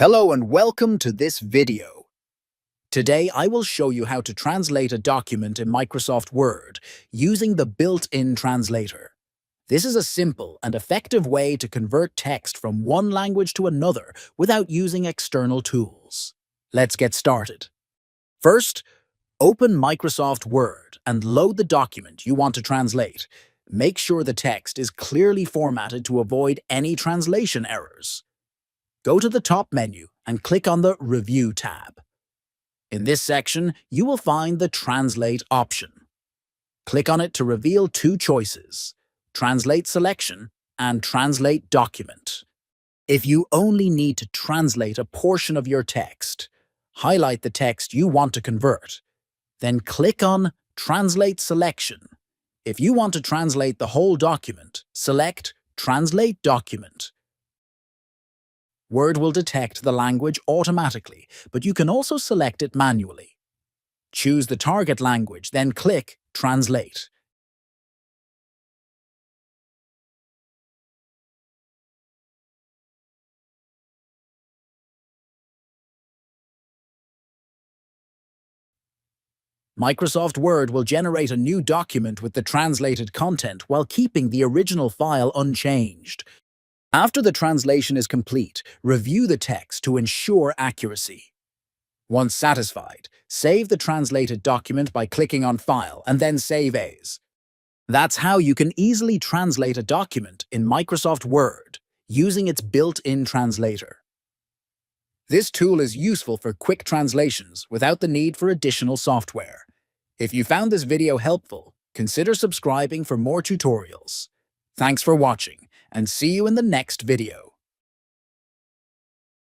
Hello and welcome to this video. Today I will show you how to translate a document in Microsoft Word using the built-in translator. This is a simple and effective way to convert text from one language to another without using external tools. Let's get started. First, open Microsoft Word and load the document you want to translate. Make sure the text is clearly formatted to avoid any translation errors. Go to the top menu and click on the Review tab. In this section, you will find the Translate option. Click on it to reveal two choices: Translate Selection and Translate Document. If you only need to translate a portion of your text, highlight the text you want to convert. Then click on Translate Selection. If you want to translate the whole document, select Translate Document. Word will detect the language automatically, but you can also select it manually. Choose the target language, then click Translate. Microsoft Word will generate a new document with the translated content while keeping the original file unchanged. After the translation is complete, review the text to ensure accuracy. Once satisfied, save the translated document by clicking on File and then Save As. That's how you can easily translate a document in Microsoft Word using its built-in translator. This tool is useful for quick translations without the need for additional software. If you found this video helpful, consider subscribing for more tutorials. Thanks for watching, and see you in the next video.